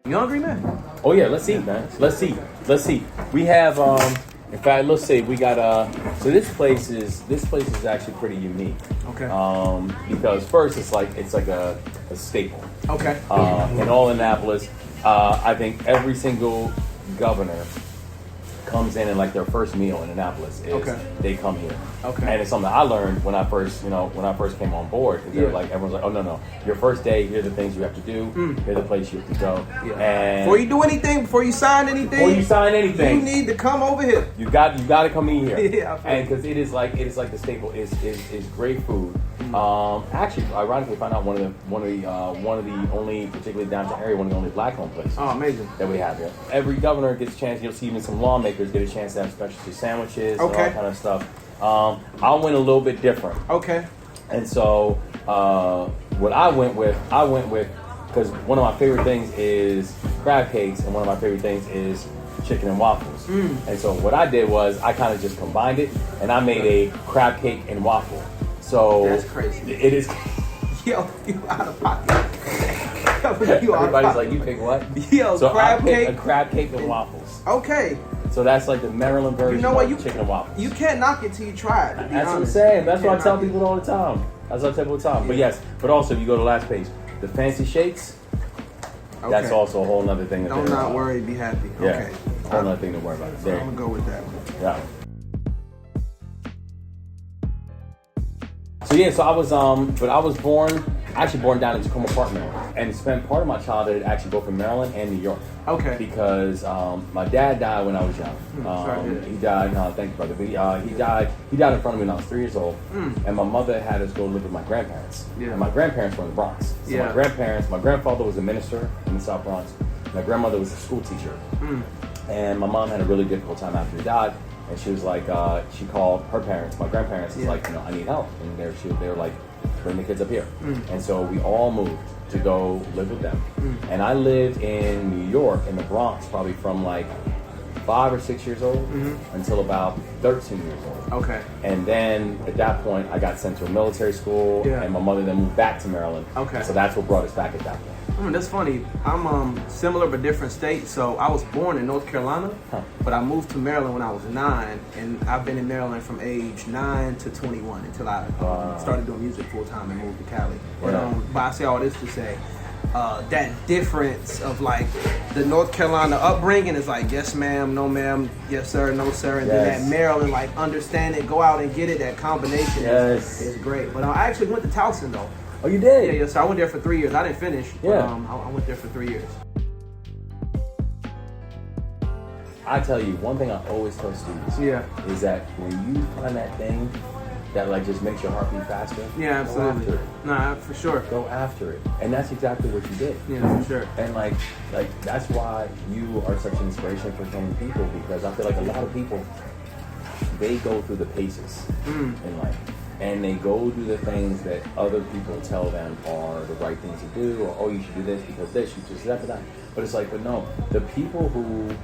You hungry, man? Oh yeah, let's eat, man. Let's eat. We have in fact, let's see. We got so this place is actually pretty unique. Okay. Because first it's like a staple. Okay. In all Annapolis, I think every single governor comes in and like their first meal in Annapolis is they come here. Okay. And it's something I learned when I first came on board. They're like, everyone's like, oh no, your first day, here are the things you have to do. Here's the place you have to go. Yeah. And before you do anything, before you sign anything, you need to come over here. You got to come in here. Yeah. And because it is like the staple is great food. Actually, ironically, I found out one of the only particularly downtown area, one of the only black-owned places. Oh, amazing. That we have here. Every governor gets a chance. You'll see even some lawmakers get a chance to have specialty sandwiches and all that kind of stuff. I went a little bit different. Okay. And so what I went with because one of my favorite things is crab cakes, and one of my favorite things is chicken and waffles. And so what I did was I kind of just combined it, and I made a crab cake and waffle. So that's crazy. It is. Yo, you out of pocket. Everybody's like, you pick what? Yo, so crab cake. A crab cake and waffles. Okay. So that's like the Maryland version of chicken and waffles. You can't knock it till you try it. That's what I'm saying. That's what I tell people all the time. Yeah. But also, if you go to the last page, the fancy shakes, that's also a whole nother thing. Don't not worry, be happy. Yeah. Okay. A whole other thing to worry about. So I'm going to go with that one. Yeah. So I was born down in Tacoma Park, Maryland, and spent part of my childhood actually both in Maryland and New York. Okay. Because my dad died when I was young. He died. No, thank you, brother. But he died in front of me when I was 3 years old. And my mother had us go live with my grandparents. Yeah. And my grandparents were in the Bronx. So my grandfather was a minister in the South Bronx. My grandmother was a school teacher. And my mom had a really difficult time after he died. And she was like, she called her parents, my grandparents, was like, I need help. And they were like, bring the kids up here. And so we all moved to go live with them. And I lived in New York, in the Bronx, probably from like 5 or 6 years old until about 13 years old. Okay. And then at that point, I got sent to a military school, and my mother then moved back to Maryland. Okay. So that's what brought us back at that point. That's funny. I'm similar but different states. So I was born in North Carolina, but I moved to Maryland when I was 9, and I've been in Maryland from age 9 to 21 until I started doing music full time and moved to Cali. But I say all this to say that difference of like the North Carolina upbringing is like yes ma'am, no ma'am, yes sir, no sir, and then that Maryland like understand it, go out and get it. That combination is great. But I actually went to Towson though. Oh, you did? Yeah, so I went there for 3 years. I didn't finish, but I went there for 3 years. I tell you, one thing I always tell students is that when you find that thing that like just makes your heart beat faster, absolutely. Go after it. Nah, for sure. Go after it. And that's exactly what you did. Yeah, for sure. And like that's why you are such an inspiration for so many people, because I feel like a lot of people, they go through the paces in life. And they go do the things that other people tell them are the right things to do, or oh, you should do this because this, you should that. But it's like, but no, the people who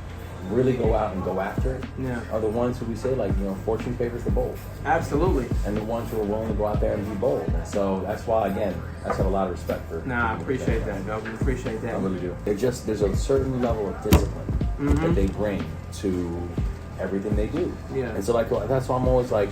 really go out and go after it are the ones who we say like, fortune favors the bold. Absolutely. And the ones who are willing to go out there and be bold. And so that's why, again, I just have a lot of respect for. Nah, I appreciate that, dog. I appreciate that. I really do. There's a certain level of discipline that they bring to everything they do. Yeah. And so like that's why I'm always like,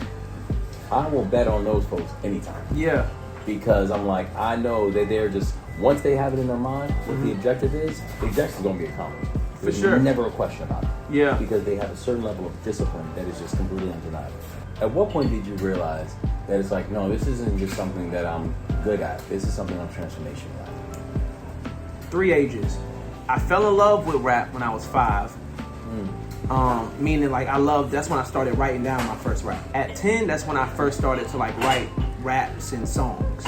I will bet on those folks anytime. Yeah. Because I'm like, I know that they're just, once they have it in their mind, what the objective is going to be accomplished. There's never a question about it. Yeah. Because they have a certain level of discipline that is just completely undeniable. At what point did you realize that it's like, no, this isn't just something that I'm good at. This is something I'm transformational at? 3 ages. I fell in love with rap when I was 5. Meaning like that's when I started writing down my first rap. At 10, that's when I first started to like write raps and songs.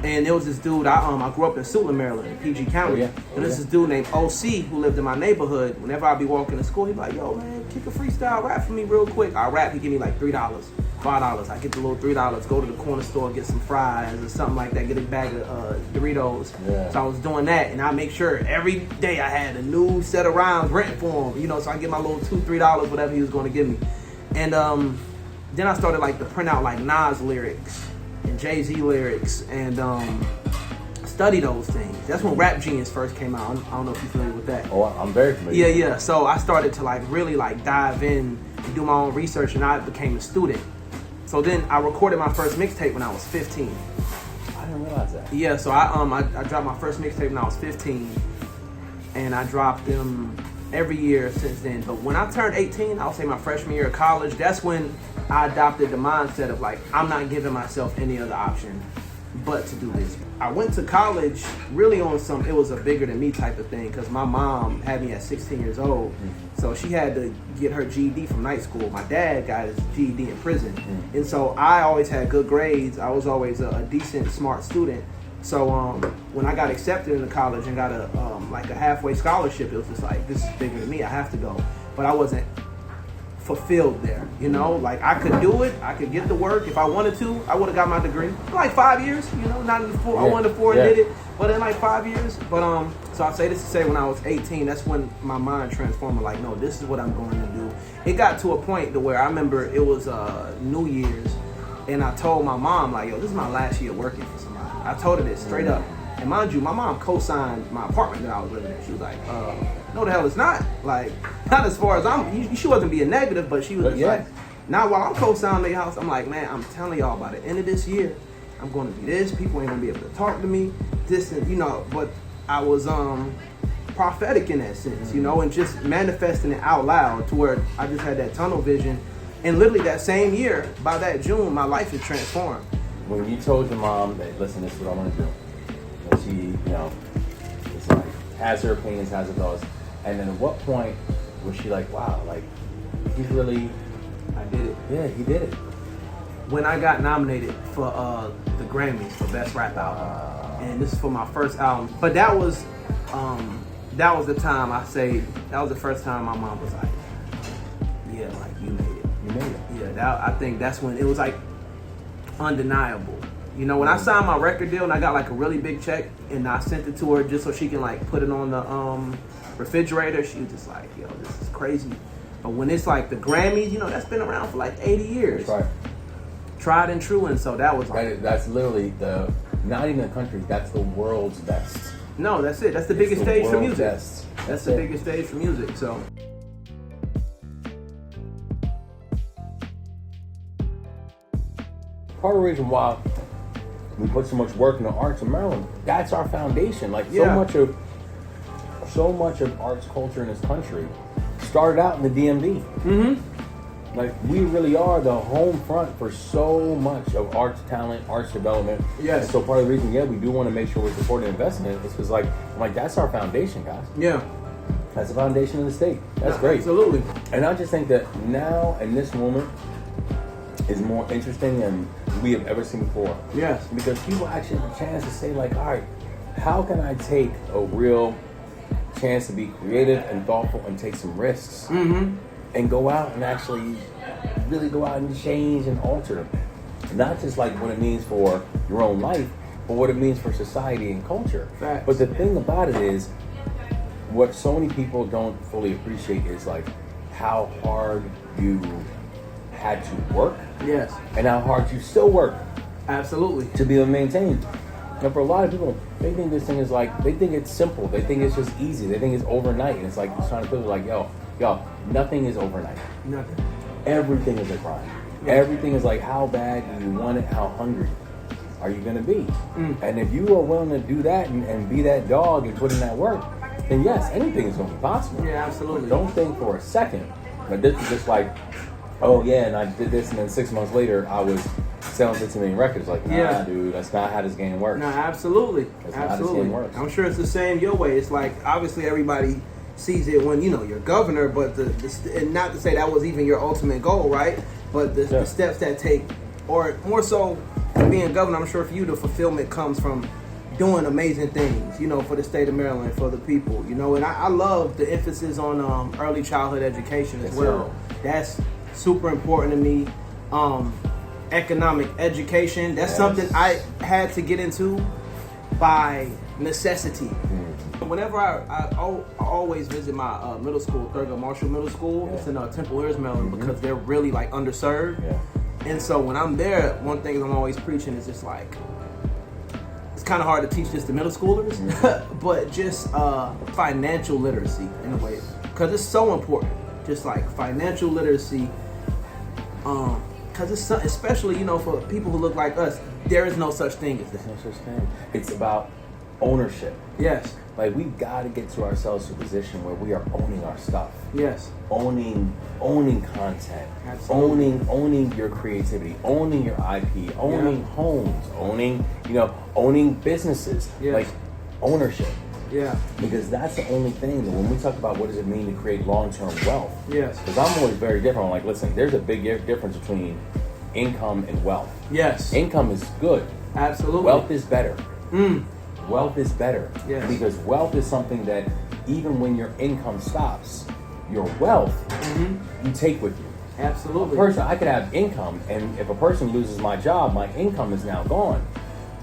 And there was this dude, I grew up in Suitland, Maryland, in PG County. And there's this dude named OC who lived in my neighborhood. Whenever I'd be walking to school, he'd be like, yo man, kick a freestyle rap for me real quick. I rap, he'd give me like $3, $5. I get the little $3, go to the corner store, get some fries or something like that, get a bag of Doritos. So I was doing that, and I make sure every day I had a new set of rhymes written for him, so I get my little $2, $3, whatever he was going to give me. And then I started like to print out like Nas lyrics and Jay-Z lyrics, and study those things. That's when Rap Genius first came out. I don't know if you're familiar with that. Oh, I'm very familiar. Yeah. So I started to like really like dive in and do my own research, and I became a student. So then I recorded my first mixtape when I was 15. I didn't realize that. Yeah, so I dropped my first mixtape when I was 15, and I dropped them every year since then. But when I turned 18, I'll say my freshman year of college, that's when I adopted the mindset of like, I'm not giving myself any other option but to do this. I went to college really on it was a bigger than me type of thing, because my mom had me at 16 years old. So she had to get her GED from night school. My dad got his GED in prison. And so I always had good grades. I was always a decent, smart student. So when I got accepted into college and got a halfway scholarship, it was just like, this is bigger than me, I have to go. But I wasn't fulfilled there, you know, like I could do it, I could get the work. If I wanted to, I would have got my degree in like 5 years, you know, not in the 4. I wanted 4 and did it, but in like 5 years. But so I say this to say, when I was 18, that's when my mind transformed. Like, no, this is what I'm going to do. It got to a point to where I remember it was New Year's, and I told my mom, like, yo, this is my last year working for somebody. I told her this straight up. And mind you, my mom co-signed my apartment that I was living in. She was like, no the hell it's not. Like, not as far as she wasn't being negative, but she was just like, now while I'm co-signing the house, I'm like, man, I'm telling y'all, by the end of this year, I'm going to be this. People ain't going to be able to talk to me. This and, you know, but I was prophetic in that sense, you know, and just manifesting it out loud to where I just had that tunnel vision. And literally that same year, by that June, my life is transformed. When you told your mom that, listen, this is what I want to do, and she, you know, it's like, has her opinions, has her thoughts, and then at what point was she like, wow, like, he's really... I did it. Yeah, he did it. When I got nominated for the Grammys for Best Rap Album, and this is for my first album, but that was the time that was the first time my mom was like, yeah, like, you made it. You made it. Yeah, I think that's when it was like undeniable. You know, when I signed my record deal and I got like a really big check and I sent it to her just so she can like put it on the refrigerator, she was just like, yo, this is crazy. But when it's like the Grammys, you know, that's been around for like 80 years. That's right. Tried and true, and so that was like... That's literally not even the country, that's the world's best. No, that's it. That's the biggest stage for music. That's the it. biggest stage for music, so... Part of the reason why we put so much work into arts in Maryland, that's our foundation. Like, so much of arts culture in this country started out in the DMV. Mm-hmm. Like, we really are the home front for so much of arts talent, arts development. Yes. And so part of the reason, we do want to make sure we're supporting and investing in it is because, like, that's our foundation, guys. Yeah. That's the foundation of the state. That's great. Absolutely. And I just think that now, in this moment, is more interesting than we have ever seen before. Yes. Because people actually have a chance to say, like, all right, how can I take a real chance to be creative and thoughtful and take some risks and go out and actually really go out and change and alter, not just like what it means for your own life, but what it means for society and culture. Facts. But the thing about it is, what so many people don't fully appreciate is like how hard you had to work. Yes. And how hard you still work. Absolutely. To be able to maintain. And for a lot of people, they think this thing is like, they think it's simple. They think it's just easy. They think it's overnight. And it's like, it's trying to feel like, yo, nothing is overnight. Nothing. Everything is a grind. Yeah. Everything is like, how bad do you want it? How hungry are you going to be? And if you are willing to do that and be that dog and put in that work, then yes, anything is going to be possible. Yeah, absolutely. But don't think for a second that this is just like, oh yeah, and I did this, and then 6 months later, I was selling 15 million records. Like, nah, dude, that's not how this game works. No, absolutely. That's not how this game works. I'm sure it's the same your way. It's like, obviously, everybody sees it when, you know, you're governor, but and not to say that was even your ultimate goal, right? But the steps that take, or more so, being governor, I'm sure for you, the fulfillment comes from doing amazing things, you know, for the state of Maryland, for the people, you know. And I love the emphasis on early childhood education as well. Sir. That's super important to me. Economic education, that's something I had to get into by necessity. Whenever I always visit my middle school, Thurgood Marshall Middle School. It's in Temple Hills, Maryland, because they're really like underserved. And so when I'm there, one thing I'm always preaching is just like, it's kind of hard to teach this to middle schoolers, but just financial literacy in a way, because it's so important. Just like financial literacy, because it's so, especially for people who look like us, there is no such thing as that. There's no such thing. It's about ownership. Yes. Like, we've got to get to ourselves to a position where we are owning our stuff. Yes. Owning content. Absolutely. Owning your creativity. Owning your IP. Owning homes. Owning businesses. Yes. Like, ownership. Yeah. Because that's the only thing that when we talk about what does it mean to create long-term wealth. Yes. Because I'm always very different. I'm like, listen, there's a big difference between income and wealth. Yes. Income is good. Absolutely. Wealth is better. Wealth is better. Yes. Because wealth is something that even when your income stops, your wealth you take with you. Absolutely. I could have income, and if a person loses my job, my income is now gone.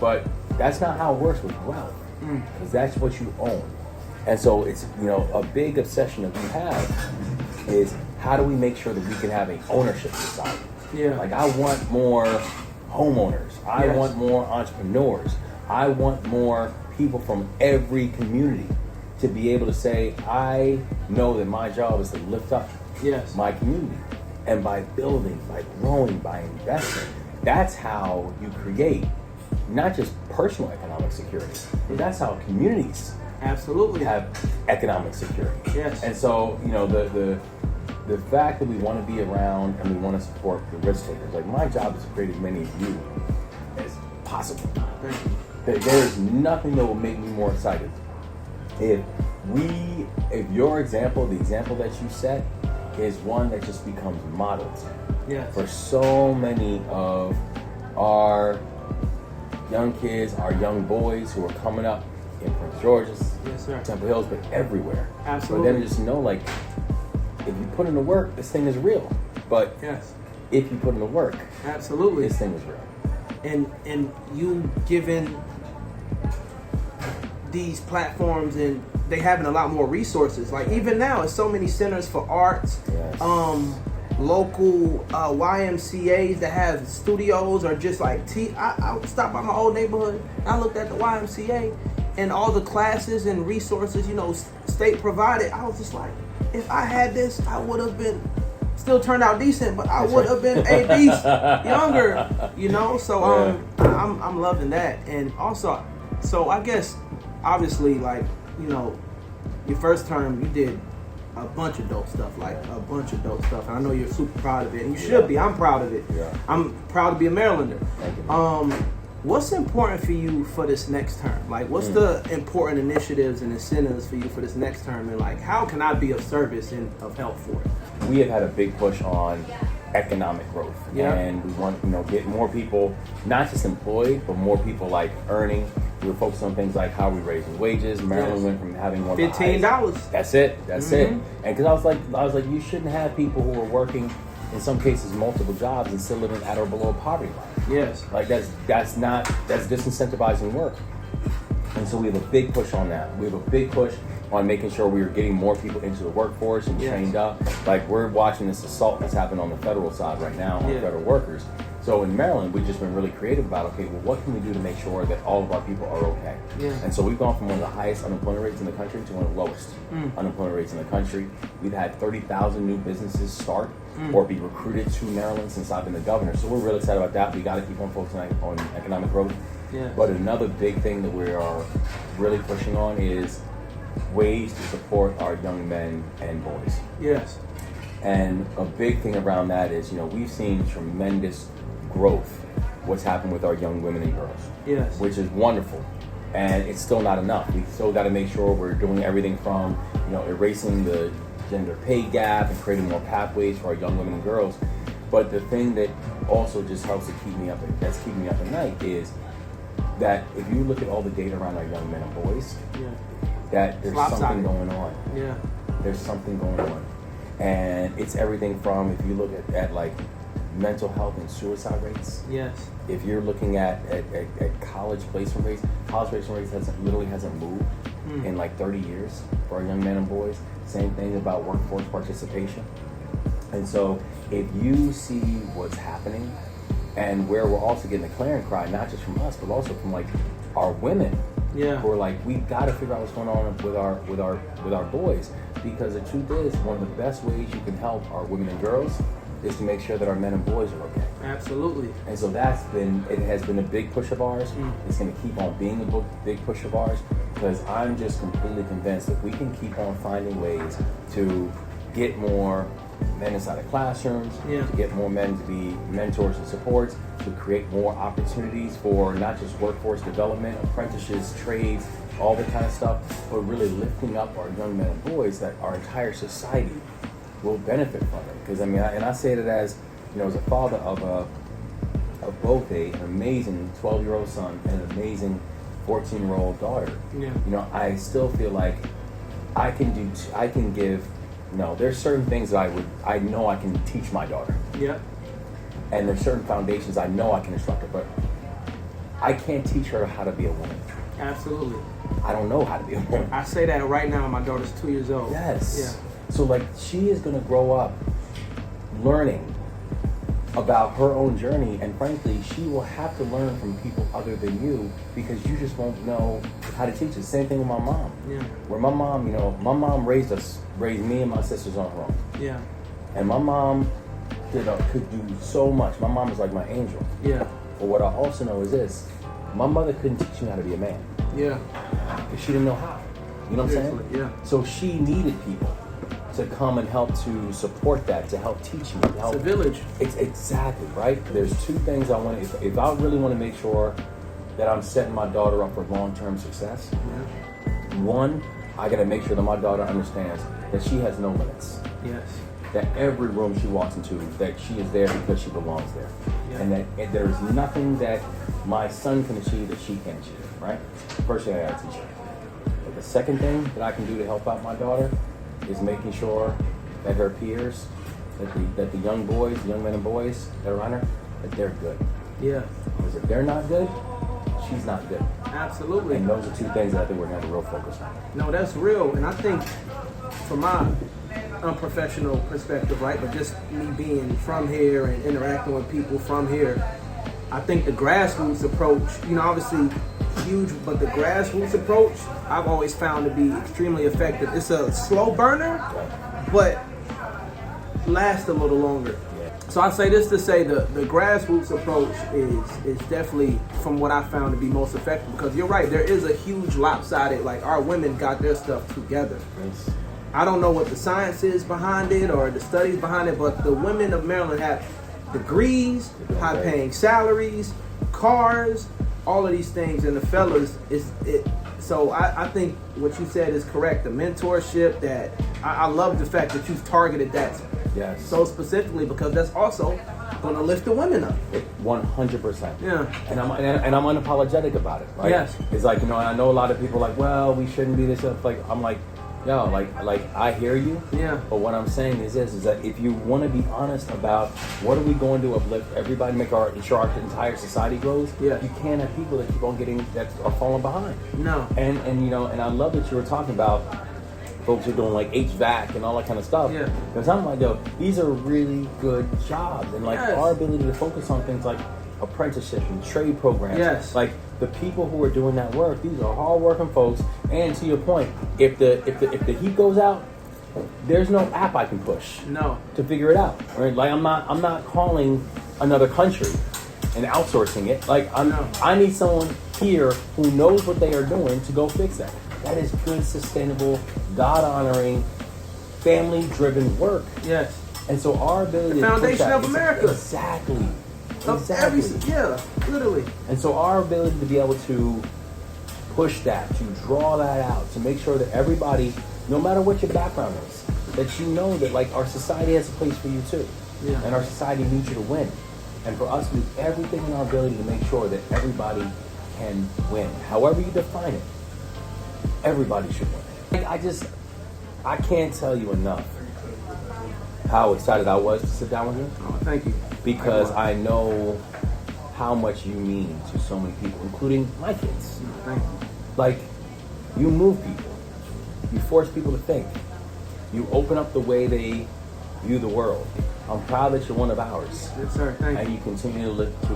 But that's not how it works with wealth, because that's what you own. And so it's a big obsession that we have is how do we make sure that we can have an ownership society? Yeah. Like, I want more homeowners. I Yes. want more entrepreneurs. I want more people from every community to be able to say, I know that my job is to lift up Yes. my community. And by building, by growing, by investing, that's how you create not just personal economic security, but that's how communities Absolutely. have economic security. Yes. And so, the fact that we want to be around and we want to support the risk takers, like, my job is to create as many of you as possible. Thank you. There's nothing that will make me more excited. If your example, the example that you set, is one that just becomes modeled Yes. for so many of our young kids, our young boys who are coming up in Prince George's, Yes, sir. Temple Hills, but everywhere. Absolutely. For them to just know, like, if you put in the work, this thing is real. But Yes. if you put in the work, Absolutely. this thing is real. And you given these platforms, and they having a lot more resources. Like, even now, it's so many centers for arts, Yes. local YMCAs that have studios, or just like I stopped by my old neighborhood. I looked at the YMCA and all the classes and resources, state provided. I was just like, if I had this, I would have been. Still turned out decent, but I would have been a beast younger, So I'm loving that, and also, so I guess obviously, like, your first term you did a bunch of dope stuff, and I know you're super proud of it, and you should be. I'm proud of it. Yeah. I'm proud to be a Marylander. Thank you. What's important for you for this next term? Like, what's the important initiatives and incentives for you for this next term? And, like, how can I be of service and of help for it? We have had a big push on economic growth. Yeah. And we want, get more people, not just employed, but more people, like, earning. We were focused on things like how we raising wages. Maryland went from having one of the $15. highest. That's it. And because I was like, you shouldn't have people who are working, in some cases, multiple jobs and still living at or below poverty line. Yes. Like, that's disincentivizing work. And so we have a big push on that. We have a big push on making sure we are getting more people into the workforce and trained up. Like, we're watching this assault that's happened on the federal side right now on federal workers. So in Maryland, we've just been really creative about, okay, well, what can we do to make sure that all of our people are okay? Yeah. And so we've gone from one of the highest unemployment rates in the country to one of the lowest unemployment rates in the country. We've had 30,000 new businesses start or be recruited to Maryland since I've been the governor. So we're really excited about that. We got to keep on focusing on economic growth. Yeah. But another big thing that we are really pushing on is ways to support our young men and boys. Yes. And a big thing around that is, we've seen tremendous growth, what's happened with our young women and girls. Yes. Which is wonderful. And it's still not enough. We still got to make sure we're doing everything from, erasing the gender pay gap and creating more pathways for our young women and girls. But the thing that also just helps to keep me up at night is that if you look at all the data around our young men and boys, that there's something going on. Yeah. There's something going on. And it's everything from, if you look at like mental health and suicide rates. Yes. If you're looking at college placement rates literally hasn't moved in like 30 years for our young men and boys. Same thing about workforce participation. And so if you see what's happening and where we're also getting the clarion cry, not just from us, but also from like our women. Yeah. Who are like, we got to figure out what's going on with our boys, because the truth is, one of the best ways you can help our women and girls is to make sure that our men and boys are okay. Absolutely. And so it has been a big push of ours. It's going to keep on being a big push of ours, because I'm just completely convinced that we can keep on finding ways to get more men inside of classrooms, to get more men to be mentors and supports, to create more opportunities for not just workforce development, apprenticeships, trades, all the kind of stuff, but really lifting up our young men and boys that our entire society will benefit from it. Because I mean, I say that as, as a father of both an amazing 12-year-old son and an amazing 14-year-old daughter. Yeah. I still feel like I can give. There's certain things that I know I can teach my daughter. Yeah. And there's certain foundations I know I can instruct her, but I can't teach her how to be a woman. Absolutely. I don't know how to be a woman. I say that right now. My daughter's 2 years old. Yes. Yeah. So like, she is going to grow up learning about her own journey, and frankly, she will have to learn from people other than you, because you just won't know how to teach it. Same thing with my mom. Yeah. Where my mom raised me and my sisters on her own. Yeah. And my mom could do so much. My mom was like my angel. Yeah. But what I also know is this: my mother couldn't teach me how to be a man. Yeah. Because she didn't know how. You know what I'm saying? Yeah. So she needed people to come and help to support that, to help teach me. It's a village. It's exactly, right? There's two things I want to, if I really want to make sure that I'm setting my daughter up for long-term success, one, I got to make sure that my daughter understands that she has no limits. Yes. That every room she walks into, that she is there because she belongs there. Yeah. And that there's nothing that my son can achieve that she can't achieve, right? First thing I got to teach her. But the second thing that I can do to help out my daughter is making sure that her peers, that the young men and boys that are around her, that they're good. Yeah. Because if they're not good, she's not good. Absolutely. And those are two things that I think we're going to have a real focus on. No, that's real. And I think from my unprofessional perspective, right, but just me being from here and interacting with people from here, I think the grassroots approach, obviously huge, but the grassroots approach I've always found to be extremely effective. It's a slow burner, but lasts a little longer. So I say this to say the grassroots approach is definitely, from what I found, to be most effective, because you're right, there is a huge lopsided, like our women got their stuff together. Yes. I don't know what the science is behind it or the studies behind it, but the women of Maryland have degrees, high-paying salaries, cars, all of these things, and the fellas So I think what you said is correct. The mentorship, that I love the fact that you've targeted that so specifically, because that's also going to lift the women up. 100%. Yeah. And I'm unapologetic about it. Right? Yes. It's like, I know a lot of people are like, well, we shouldn't be this. Like, I'm like, yo, like I hear you. Yeah. But what I'm saying is this: is that if you want to be honest about what are we going to uplift everybody, make sure our entire society grows, you can't have people that keep on that are falling behind. No. And I love that you were talking about folks who are doing like HVAC and all that kind of stuff. Yeah. Because I'm like, yo, these are really good jobs, and like our ability to focus on things like apprenticeships and trade programs. Yes. Like the people who are doing that work, these are hard-working folks. And to your point, if the heat goes out, there's no app I can push. No. To figure it out. Right? Like I'm not calling another country and outsourcing it. Like I need someone here who knows what they are doing to go fix that. That is good, sustainable, God-honoring, family-driven work. Yes. And so our ability the to foundation of America. Exactly. Literally. And so our ability to be able to push that, to draw that out, to make sure that everybody, no matter what your background is, that you know that like our society has a place for you too. Yeah. And our society needs you to win. And for us to do everything in our ability to make sure that everybody can win. However you define it, everybody should win. I can't tell you enough how excited I was to sit down with you. Oh, thank you. Because I know how much you mean to so many people, including my kids. Thank you. Like, you move people. You force people to think. You open up the way they you the world. I'm proud that you're one of ours. Yes, sir. Thank you. And you continue to lift the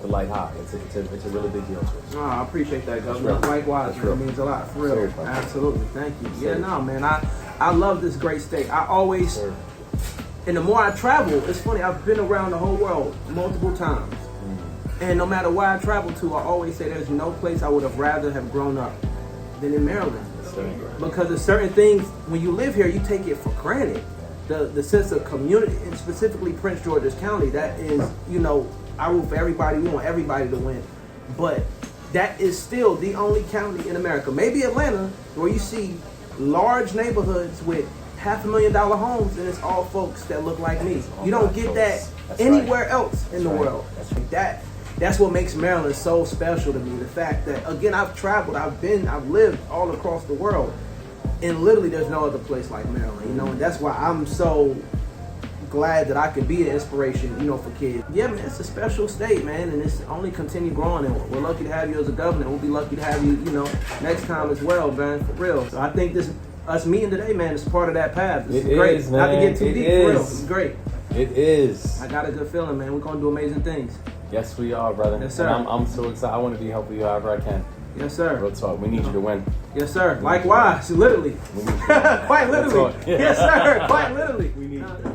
light high. It's a really big deal to us. Oh, I appreciate that, Governor. Likewise, man. It means a lot, for real. Serious, Absolutely. Thank you. Yeah, no, man. I love this great state. I always, and the more I travel, it's funny, I've been around the whole world multiple times. And no matter where I travel to, I always say there's no place I would have rather have grown up than in Maryland. Because there's certain things, when you live here, you take it for granted. The sense of community, and specifically Prince George's County, that is, you know, I root for everybody. We want everybody to win. But that is still the only county in America, maybe Atlanta, where you see large neighborhoods with $500,000 homes, and it's all folks that look like me. You don't get that anywhere else in the world. That's what makes Maryland so special to me. The fact that, again, I've traveled, I've lived all across the world, and literally there's no other place like Maryland, you know, and that's why I'm so glad that I can be an inspiration, you know, for kids. Yeah, man, it's a special state, man, and it's only continue growing, and we're lucky to have you as a governor. We'll be lucky to have you, you know, next time as well, man, for real. So I think us meeting today, man, is part of that path. This is great. Man. Not to get too deep, for real. It's great. It is. I got a good feeling, man. We're going to do amazing things. Yes, we are, brother. Yes, sir. And I'm so excited. I want to be helping you however I can. Yes, sir. Real talk. We need you to win. Yes, sir. Likewise. Literally. We need you to win. Quite literally. Yeah. Yes, sir. Quite literally. We need you.